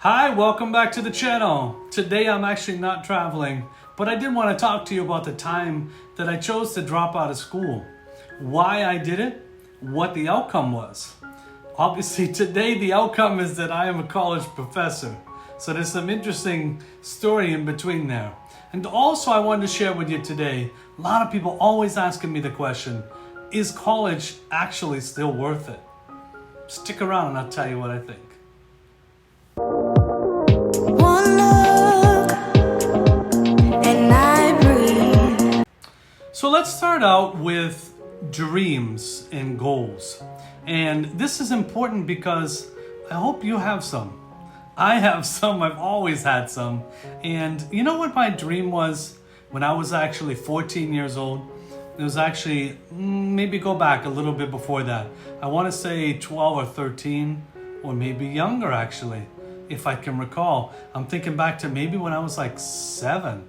Hi, welcome back to the channel. Today I'm actually not traveling, but I did want to talk to you about the time that I chose to drop out of school. Why I did it, what the outcome was. Obviously today the outcome is that I am a college professor. So there's some interesting story in between there. And also I wanted to share with you today, a lot of people always asking me the question, is college actually still worth it? Stick around and I'll tell you what I think. So let's start out with dreams and goals. And this is important because I hope you have some. I have some, I've always had some. And you know what my dream was when I was actually 14 years old? It was actually, maybe go back a little bit before that. I want to say 12 or 13, or maybe younger actually, if I can recall. I'm thinking back to maybe when I was like 7.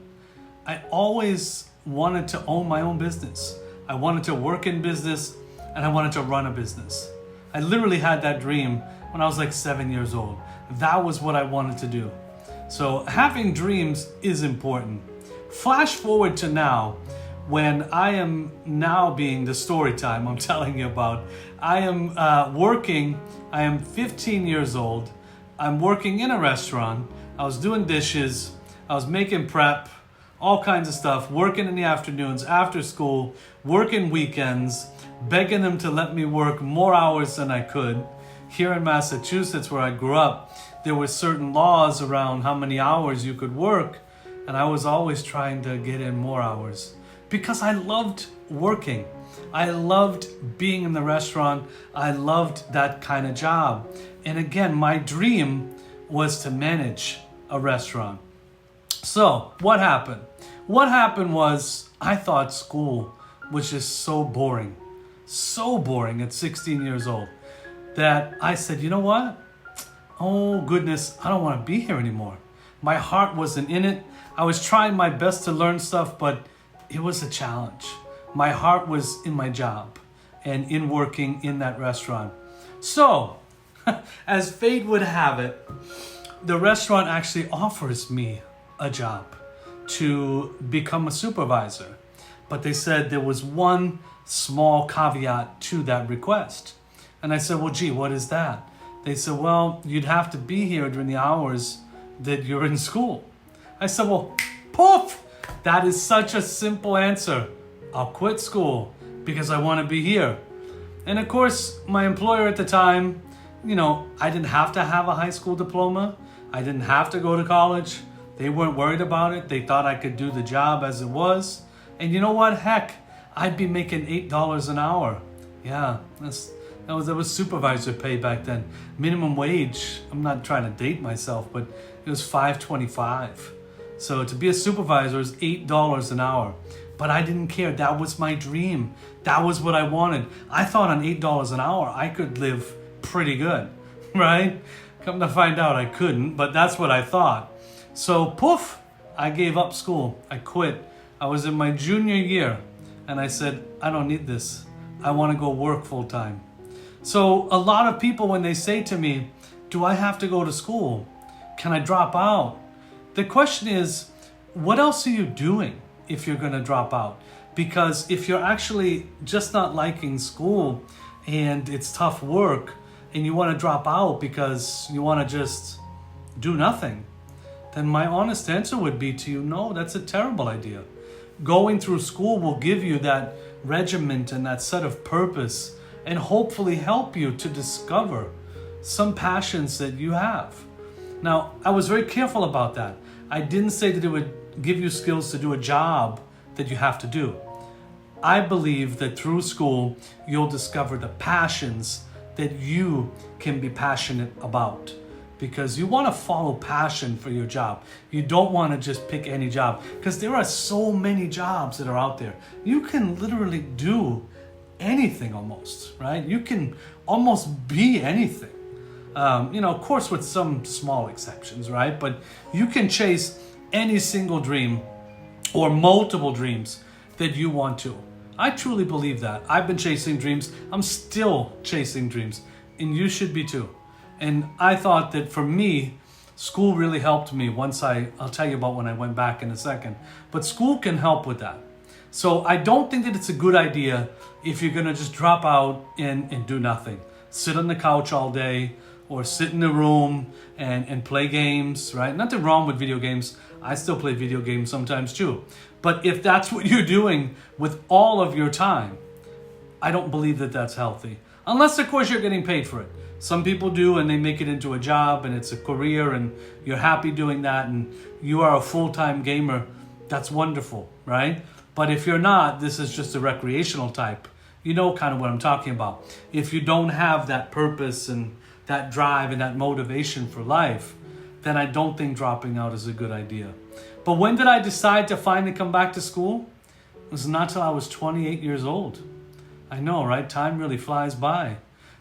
I always wanted to own my own business. I wanted to work in business and I wanted to run a business. I literally had that dream when I was like 7 years old. That was what I wanted to do. So having dreams is important. Flash forward to now, when I am now being the story time I'm telling you about. I am working, I am 15 years old. I'm working in a restaurant. I was doing dishes. I was making prep, all kinds of stuff, working in the afternoons, after school, working weekends, begging them to let me work more hours than I could. Here in Massachusetts, where I grew up, there were certain laws around how many hours you could work, and I was always trying to get in more hours because I loved working. I loved being in the restaurant. I loved that kind of job. And again, my dream was to manage a restaurant. So what happened? What happened was I thought school was just so boring at 16 years old that I said, you know what? Oh goodness, I don't want to be here anymore. My heart wasn't in it. I was trying my best to learn stuff, but it was a challenge. My heart was in my job and in working in that restaurant. So, as fate would have it, the restaurant actually offers me a job to become a supervisor. But they said there was one small caveat to that request. And I said, well, gee, what is that? They said, well, you'd have to be here during the hours that you're in school. I said, well, poof, that is such a simple answer. I'll quit school because I want to be here. And of course, my employer at the time, I didn't have to have a high school diploma. I didn't have to go to college. They weren't worried about it. They thought I could do the job as it was. And you know what? Heck, I'd be making $8 an hour. Yeah, that was supervisor pay back then. Minimum wage, I'm not trying to date myself, but it was $5.25. So to be a supervisor is $8 an hour. But I didn't care. That was my dream. That was what I wanted. I thought on $8 an hour, I could live pretty good, right? Come to find out I couldn't, but that's what I thought. So poof, I gave up school. I quit. I was in my junior year and I said, I don't need this. I want to go work full time. So a lot of people, when they say to me, do I have to go to school? Can I drop out? The question is, what else are you doing if you're going to drop out? Because if you're actually just not liking school and it's tough work and you want to drop out because you want to just do nothing, then my honest answer would be to you, no, that's a terrible idea. Going through school will give you that regiment and that set of purpose and hopefully help you to discover some passions that you have. Now, I was very careful about that. I didn't say that it would give you skills to do a job that you have to do. I believe that through school, you'll discover the passions that you can be passionate about. Because you want to follow passion for your job. You don't want to just pick any job. Because there are so many jobs that are out there. You can literally do anything almost, right? You can almost be anything. Of course with some small exceptions, right? But you can chase any single dream or multiple dreams that you want to. I truly believe that. I've been chasing dreams. I'm still chasing dreams. And you should be too. And I thought that for me, School really helped me once I'll tell you about when I went back in a second. But school can help with that. So I don't think that it's a good idea if you're gonna just drop out and do nothing. Sit on the couch all day or sit in the room and play games, right? Nothing wrong with video games. I still play video games sometimes too. But if that's what you're doing with all of your time, I don't believe that that's healthy. Unless, of course, you're getting paid for it. Some people do, and they make it into a job, and it's a career, and you're happy doing that, and you are a full-time gamer. That's wonderful, right? But if you're not, this is just a recreational type. You know kind of what I'm talking about. If you don't have that purpose and that drive and that motivation for life, then I don't think dropping out is a good idea. But when did I decide to finally come back to school? It was not till I was 28 years old. I know, right? Time really flies by.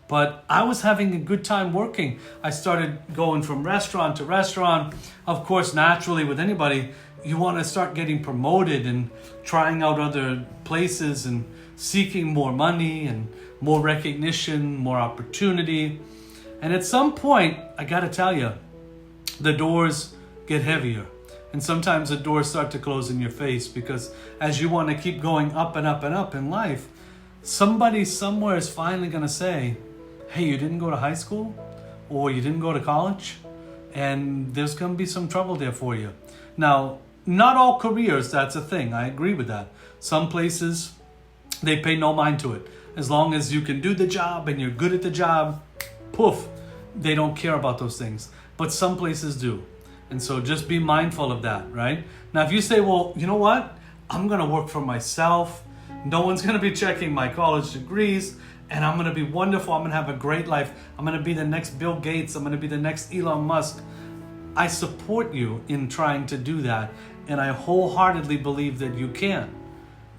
But I was having a good time working. I started going from restaurant to restaurant. Of course, naturally, with anybody, you want to start getting promoted and trying out other places and seeking more money and more recognition, more opportunity. And at some point, I got to tell you, the doors get heavier. And sometimes the doors start to close in your face because as you want to keep going up and up and up in life, somebody somewhere is finally going to say, hey, you didn't go to high school or you didn't go to college, and there's going to be some trouble there for you. Now, not all careers, that's a thing. I agree with that. Some places, they pay no mind to it. As long as you can do the job and you're good at the job, poof, they don't care about those things. But some places do. And so just be mindful of that, right? Now, if you say, well, you know what? I'm going to work for myself. No one's going to be checking my college degrees, and I'm going to be wonderful. I'm going to have a great life. I'm going to be the next Bill Gates. I'm going to be the next Elon Musk. I support you in trying to do that, and I wholeheartedly believe that you can.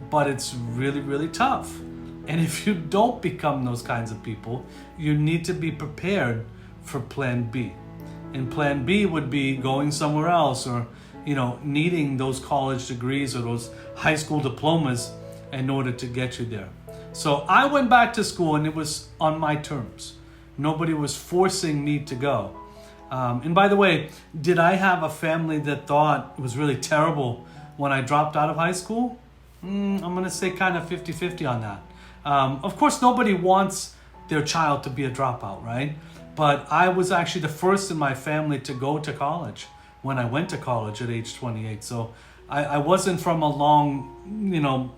But it's really, really tough. And if you don't become those kinds of people, you need to be prepared for plan B. And plan B would be going somewhere else or, needing those college degrees or those high school diplomas in order to get you there. So I went back to school and it was on my terms. Nobody was forcing me to go. And by the way, did I have a family that thought it was really terrible when I dropped out of high school? I'm going to say kind of 50-50 on that. Of course, nobody wants their child to be a dropout, right? But I was actually the first in my family to go to college when I went to college at age 28. So I wasn't from a long,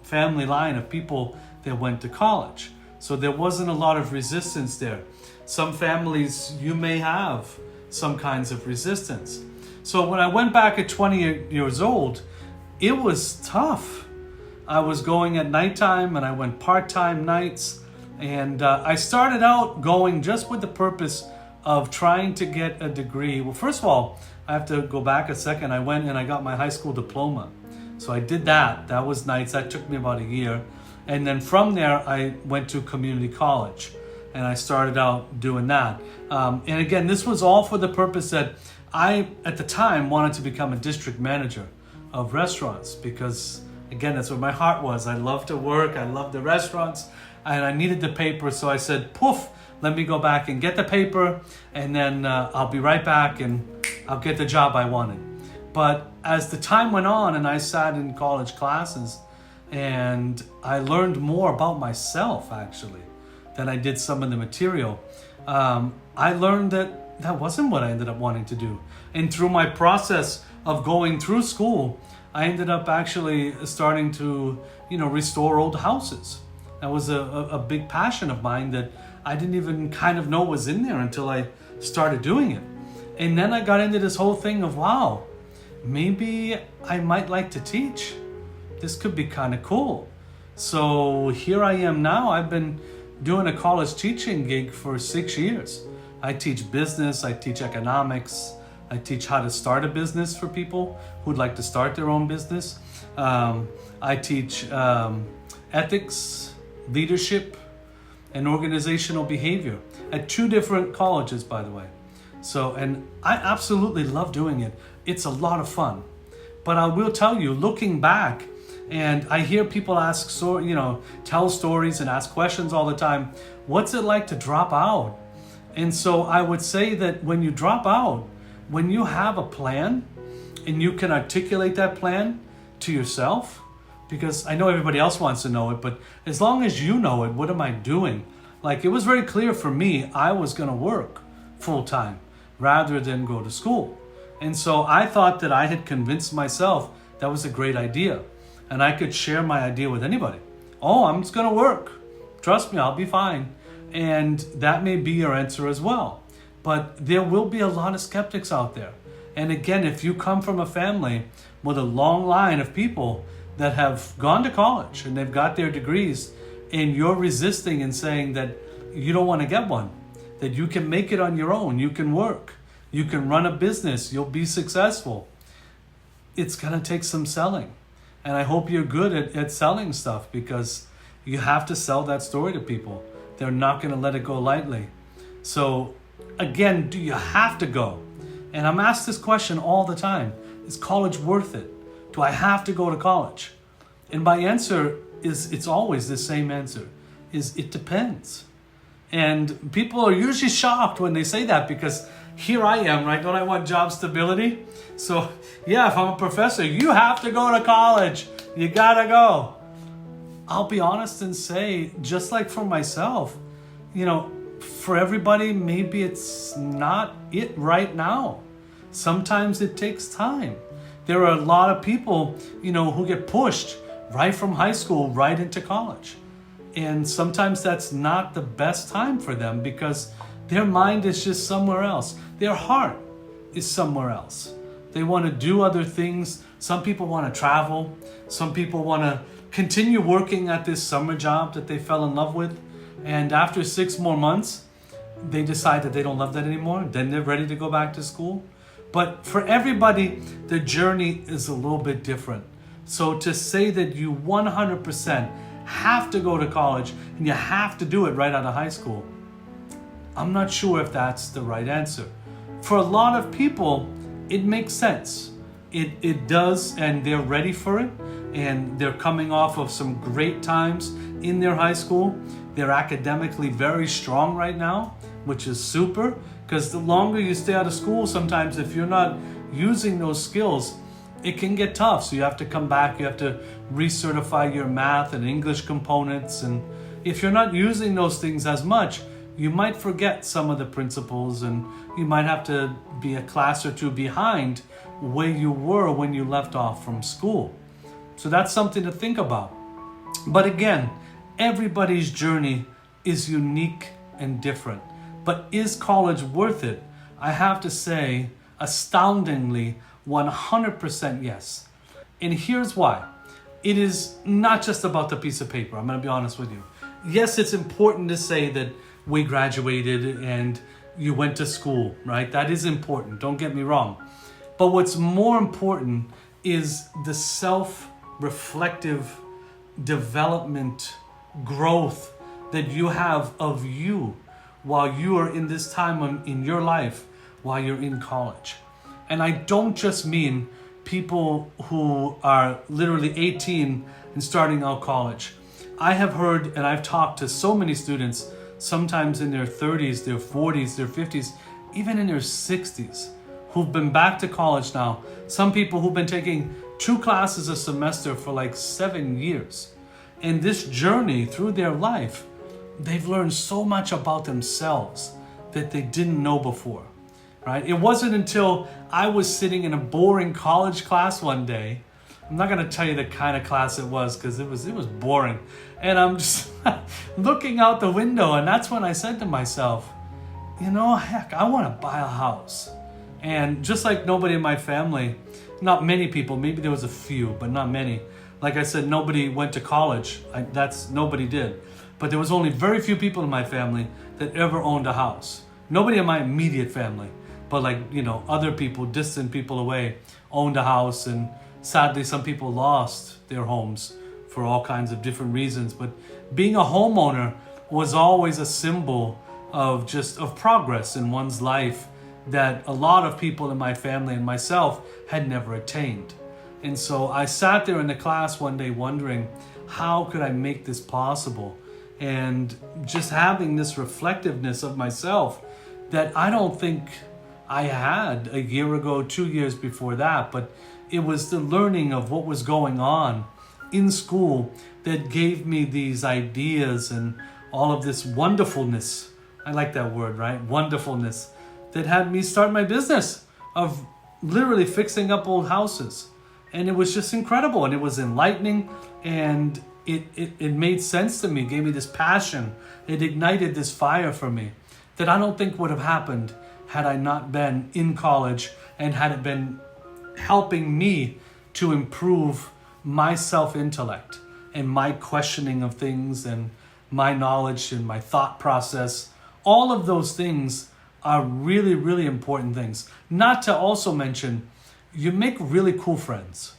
family line of people that went to college. So there wasn't a lot of resistance there. Some families, you may have some kinds of resistance. So when I went back at 28 years old, it was tough. I was going at nighttime and I went part-time nights. And I started out going just with the purpose of trying to get a degree. Well, first of all, I have to go back a second. I went and I got my high school diploma. So I did that. That was nice. That took me about a year. And then from there, I went to community college. And I started out doing that. And again, this was all for the purpose that I, at the time, wanted to become a district manager of restaurants. Because, again, that's where my heart was. I love to work. I love the restaurants. And I needed the paper, so I said, poof, let me go back and get the paper, and then I'll be right back and I'll get the job I wanted. But as the time went on and I sat in college classes, and I learned more about myself, actually, than I did some of the material, I learned that wasn't what I ended up wanting to do. And through my process of going through school, I ended up actually starting to, restore old houses. That was a big passion of mine that I didn't even kind of know was in there until I started doing it. And then I got into this whole thing of, wow, maybe I might like to teach. This could be kind of cool. So here I am now. I've been doing a college teaching gig for 6 years. I teach business, I teach economics, I teach how to start a business for people who'd like to start their own business. I teach ethics, leadership, and organizational behavior at 2 different colleges, by the way. So, and I absolutely love doing it. It's a lot of fun. But I will tell you, looking back, and I hear people tell stories and ask questions all the time. What's it like to drop out? And so I would say that when you drop out, when you have a plan and you can articulate that plan to yourself, because I know everybody else wants to know it, but as long as you know it, what am I doing? Like, it was very clear for me, I was going to work full time rather than go to school. And so I thought that I had convinced myself that was a great idea. And I could share my idea with anybody. Oh, I'm just going to work. Trust me, I'll be fine. And that may be your answer as well. But there will be a lot of skeptics out there. And again, if you come from a family with a long line of people that have gone to college and they've got their degrees, and you're resisting and saying that you don't want to get one, that you can make it on your own, you can work, you can run a business, you'll be successful, it's going to take some selling. And I hope you're good at selling stuff, because you have to sell that story to people. They're not going to let it go lightly. So again, do you have to go? And I'm asked this question all the time. Is college worth it? Do I have to go to college? And my answer is, it's always the same answer, is it depends. And people are usually shocked when they say that, because here I am, right? Don't I want job stability? So yeah, if I'm a professor, you have to go to college. You gotta go. I'll be honest and say, just like for myself, for everybody, maybe it's not it right now. Sometimes it takes time. There are a lot of people, who get pushed right from high school right into college. And sometimes that's not the best time for them, because their mind is just somewhere else. Their heart is somewhere else. They want to do other things. Some people want to travel. Some people want to continue working at this summer job that they fell in love with. And after 6 more months, they decide that they don't love that anymore. Then they're ready to go back to school. But for everybody, the journey is a little bit different. So to say that you 100% have to go to college and you have to do it right out of high school, I'm not sure if that's the right answer. For a lot of people, it makes sense. It does, and they're ready for it. And they're coming off of some great times in their high school. They're academically very strong right now, which is super, because the longer you stay out of school, sometimes if you're not using those skills, it can get tough. So you have to come back, you have to recertify your math and English components. And if you're not using those things as much, you might forget some of the principles, and you might have to be a class or two behind where you were when you left off from school. So that's something to think about. But again, everybody's journey is unique and different. But is college worth it? I have to say, astoundingly, 100% yes. And here's why. It is not just about the piece of paper. I'm going to be honest with you. Yes, it's important to say that we graduated and you went to school, right? That is important. Don't get me wrong. But what's more important is the self-reflective development, growth that you have of you while you are in this time in your life, while you're in college. And I don't just mean people who are literally 18 and starting out college. I have heard and I've talked to so many students, sometimes in their 30s, their 40s, their 50s, even in their 60s, who've been back to college now. Some people who've been taking 2 classes a semester for like 7 years. And this journey through their life, they've learned so much about themselves that they didn't know before, right? It wasn't until I was sitting in a boring college class one day. I'm not going to tell you the kind of class it was, because it was boring. And I'm just looking out the window, and that's when I said to myself, heck, I want to buy a house. And just like nobody in my family, not many people, maybe there was a few, but not many. Like I said, nobody went to college. Nobody did. But there was only very few people in my family that ever owned a house. Nobody in my immediate family, but other people, distant people away, owned a house. And sadly, some people lost their homes for all kinds of different reasons. But being a homeowner was always a symbol of progress in one's life that a lot of people in my family and myself had never attained. And so I sat there in the class one day wondering, how could I make this possible? And just having this reflectiveness of myself that I don't think I had a year ago, 2 years before that, but it was the learning of what was going on in school that gave me these ideas and all of this wonderfulness. I like that word, right? Wonderfulness that had me start my business of literally fixing up old houses. And it was just incredible, and it was enlightening, and it made sense to me, gave me this passion. It ignited this fire for me that I don't think would have happened had I not been in college and had it been helping me to improve my self-intellect and my questioning of things and my knowledge and my thought process. All of those things are really, really important things. Not to also mention, you make really cool friends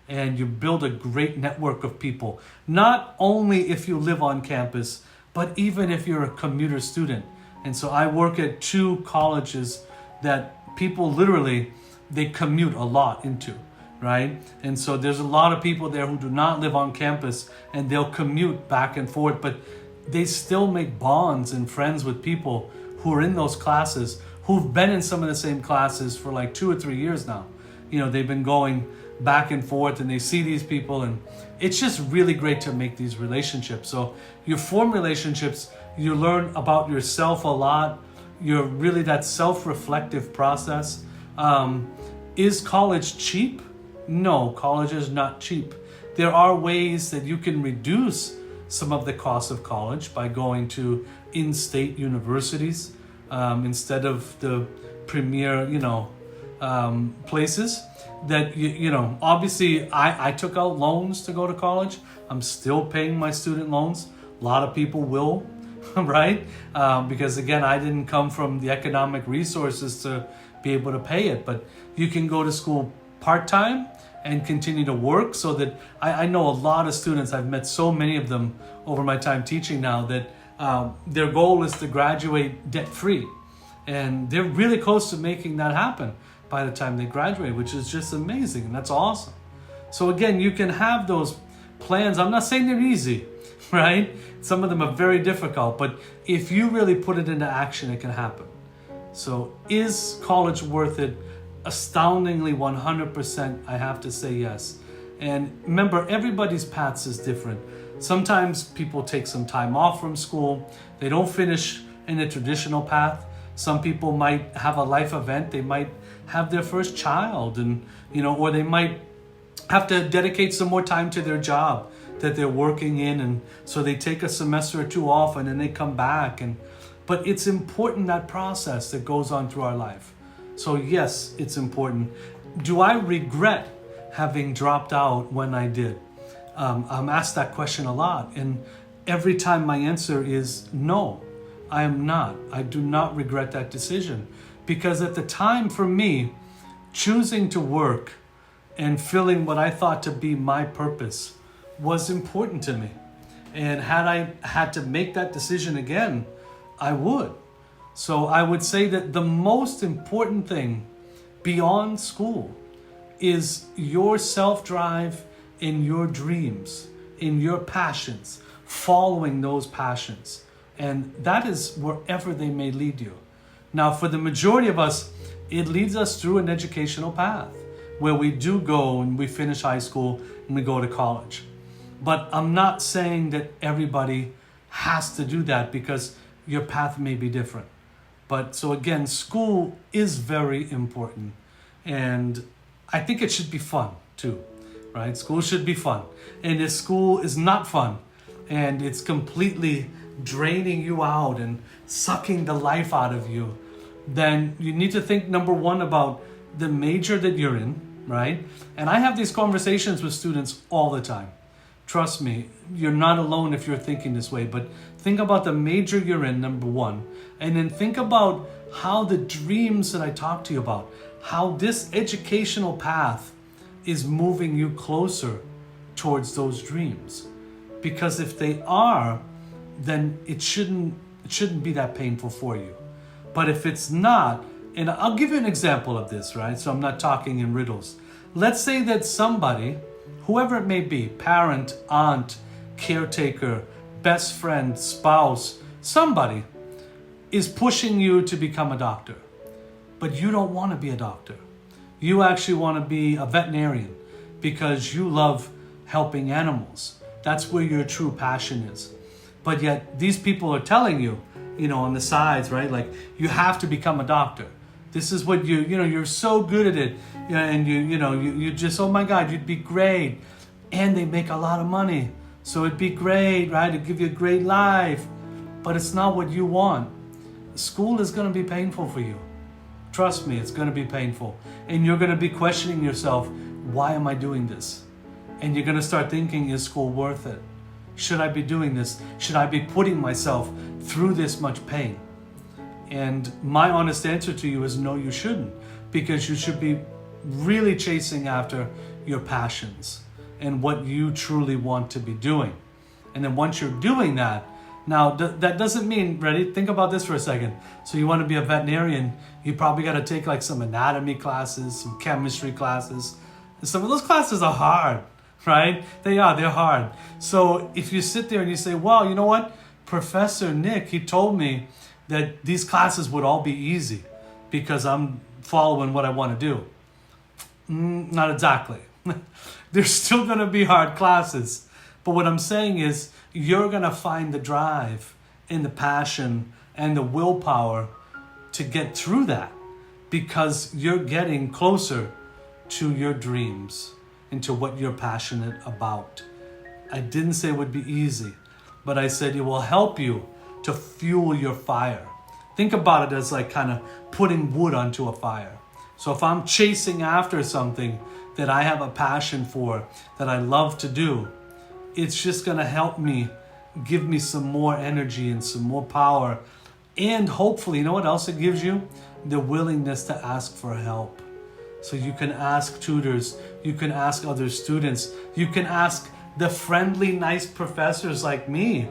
and you build a great network of people. Not only if you live on campus, but even if you're a commuter student. And so I work at 2 colleges that people literally, they commute a lot into, right? And so there's a lot of people there who do not live on campus and they'll commute back and forth, but they still make bonds and friends with people who are in those classes, who've been in some of the same classes for like 2 or 3 years now. They've been going back and forth and they see these people, and it's just really great to make these relationships. So you form relationships, you learn about yourself a lot. You're really that self-reflective process. Is college cheap? No, college is not cheap. There are ways that you can reduce some of the cost of college by going to in-state universities instead of the premier, places that, obviously I took out loans to go to college. I'm still paying my student loans. A lot of people will, right? Because again, I didn't come from the economic resources to be able to pay it, but you can go to school part-time and continue to work so that I know a lot of students, I've met so many of them over my time teaching now, that their goal is to graduate debt-free. And they're really close to making that happen by the time they graduate, which is just amazing, and that's awesome. So again, you can have those plans. I'm not saying they're easy, right? Some of them are very difficult, but if you really put it into action, it can happen. So is college worth it? Astoundingly 100%, I have to say yes. And remember, everybody's paths is different. Sometimes people take some time off from school. They don't finish in a traditional path. Some people might have a life event. They might have their first child, and or they might have to dedicate some more time to their job that they're working in, and so they take a semester or 2 off and then they come back. But it's important, that process that goes on through our life. So yes, it's important. Do I regret having dropped out when I did? I'm asked that question a lot, and every time my answer is no, I am not. I do not regret that decision, because at the time for me, choosing to work and filling what I thought to be my purpose was important to me. And had I had to make that decision again, I would. So I would say that the most important thing beyond school is your self-drive in your dreams, in your passions, following those passions. And that is wherever they may lead you. Now, for the majority of us, it leads us through an educational path where we do go and we finish high school and we go to college. But I'm not saying that everybody has to do that, because your path may be different. But so again, school is very important. And I think it should be fun too, right? School should be fun. And if school is not fun and it's completely draining you out and sucking the life out of you, then you need to think, number one, about the major that you're in, right? And I have these conversations with students all the time. Trust me, you're not alone if you're thinking this way, but think about the major you're in, number one, and then think about how the dreams that I talked to you about, how this educational path is moving you closer towards those dreams. Because if they are, then it shouldn't be that painful for you. But if it's not, and I'll give you an example of this, right? So I'm not talking in riddles. Let's say that somebody, whoever it may be, parent, aunt, caretaker, best friend, spouse, somebody is pushing you to become a doctor. but you don't want to be a doctor. You actually want to be a veterinarian because you love helping animals. That's where your true passion is. But yet these people are telling you, on the sides, right? Like, you have to become a doctor. This is what you're so good at it. And you just, oh my God, you'd be great. And they make a lot of money. So it'd be great, right? It'd give you a great life. But it's not what you want. School is going to be painful for you. Trust me, it's going to be painful. And you're going to be questioning yourself, why am I doing this? And you're going to start thinking, is school worth it? Should I be doing this? Should I be putting myself through this much pain? And my honest answer to you is no, you shouldn't. Because you should be really chasing after your passions and what you truly want to be doing. And then once you're doing that, now that doesn't mean, ready? Think about this for a second. So you want to be a veterinarian, you probably got to take like some anatomy classes, some chemistry classes. And some of those classes are hard, right? They're hard. So if you sit there and you say, well, you know what? Professor Nick, he told me that these classes would all be easy because I'm following what I want to do. Not exactly. There's still going to be hard classes. But what I'm saying is you're going to find the drive and the passion and the willpower to get through that because you're getting closer to your dreams and to what you're passionate about. I didn't say it would be easy, but I said it will help you to fuel your fire. Think about it as like kind of putting wood onto a fire. So if I'm chasing after something that I have a passion for, that I love to do, it's just going to help me, give me some more energy and some more power. And hopefully, you know what else it gives you? The willingness to ask for help. So you can ask tutors, you can ask other students, you can ask the friendly, nice professors like me.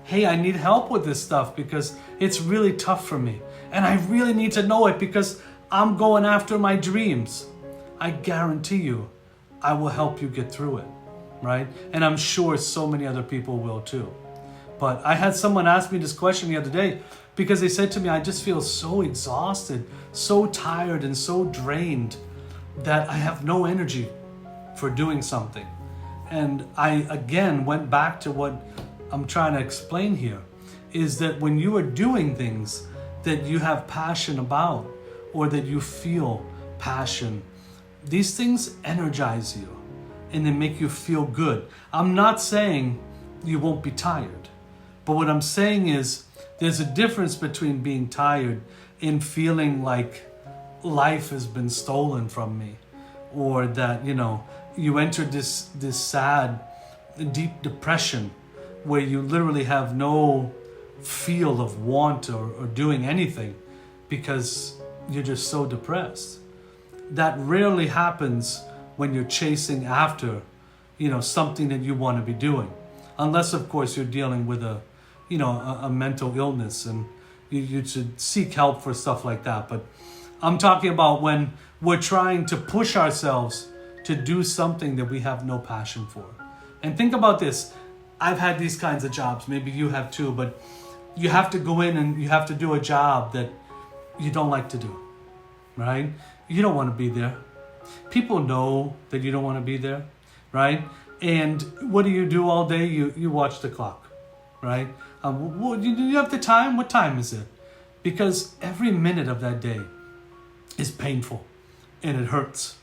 Hey, I need help with this stuff because it's really tough for me. And I really need to know it because I'm going after my dreams. I guarantee you, I will help you get through it, right? And I'm sure so many other people will too. But I had someone ask me this question the other day because they said to me, I just feel so exhausted, so tired and so drained that I have no energy for doing something. And I again went back to what I'm trying to explain here, is that when you are doing things that you have passion about or that you feel passion, these things energize you and they make you feel good. I'm not saying you won't be tired, but what I'm saying is there's a difference between being tired and feeling like life has been stolen from me, or that, you entered this sad, deep depression where you literally have no feel of want or doing anything because you're just so depressed. That rarely happens when you're chasing after, something that you want to be doing. Unless, of course, you're dealing with a mental illness and you should seek help for stuff like that. But I'm talking about when we're trying to push ourselves to do something that we have no passion for. And think about this. I've had these kinds of jobs. Maybe you have too, but you have to go in and you have to do a job that you don't like to do, right? You don't want to be there. People know that you don't want to be there, right? And what do you do all day? You watch the clock, right? You have the time? What time is it? Because every minute of that day is painful and it hurts.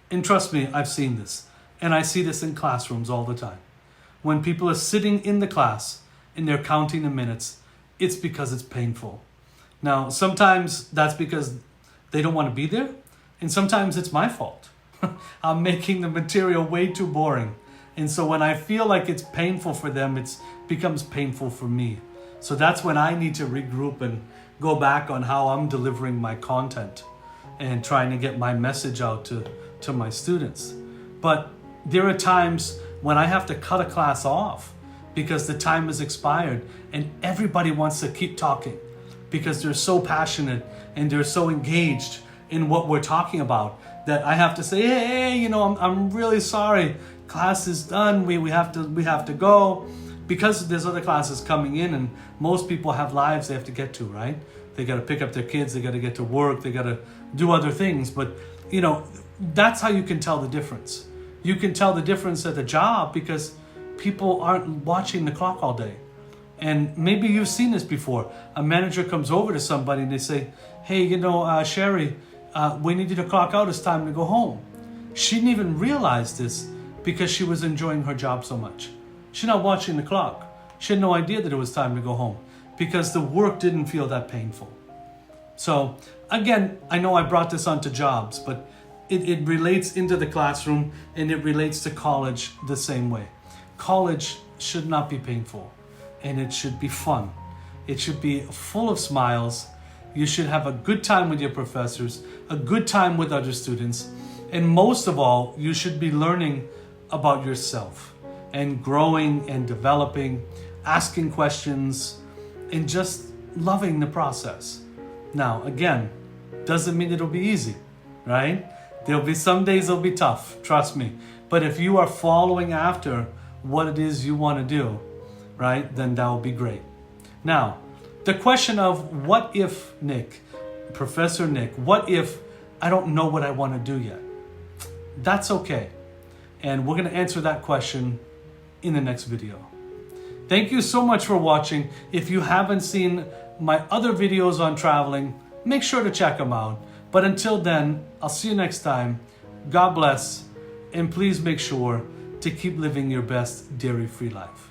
And trust me, I've seen this. And I see this in classrooms all the time. When people are sitting in the class and they're counting the minutes, it's because it's painful. Now, sometimes that's because they don't want to be there. And sometimes it's my fault. I'm making the material way too boring. And so when I feel like it's painful for them, it becomes painful for me. So that's when I need to regroup and go back on how I'm delivering my content and trying to get my message out to my students. But there are times when I have to cut a class off because the time has expired and everybody wants to keep talking because they're so passionate and they're so engaged in what we're talking about that I have to say, hey, I'm really sorry. Class is done. We have to go because there's other classes coming in and most people have lives they have to get to, right? They got to pick up their kids. They got to get to work. They got to do other things. But, you know, that's how you can tell the difference. You can tell the difference at the job because people aren't watching the clock all day. And maybe you've seen this before. A manager comes over to somebody and they say, hey, you know, Sherry, we need you to clock out. It's time to go home. She didn't even realize this because she was enjoying her job so much. She's not watching the clock. She had no idea that it was time to go home because the work didn't feel that painful. So again, I know I brought this onto jobs, but it relates into the classroom and it relates to college the same way. College should not be painful and it should be fun. It should be full of smiles. You should have a good time with your professors, a good time with other students, and most of all, you should be learning about yourself and growing and developing, asking questions, and just loving the process. Now, again, doesn't mean it'll be easy, right? There'll be some days it'll be tough, trust me. But if you are following after what it is you want to do, right, then that will be great. Now, the question of what if, Nick, Professor Nick, what if I don't know what I want to do yet? That's okay. And we're going to answer that question in the next video. Thank you so much for watching. If you haven't seen my other videos on traveling, make sure to check them out. But until then, I'll see you next time. God bless. And please make sure to keep living your best dairy-free life.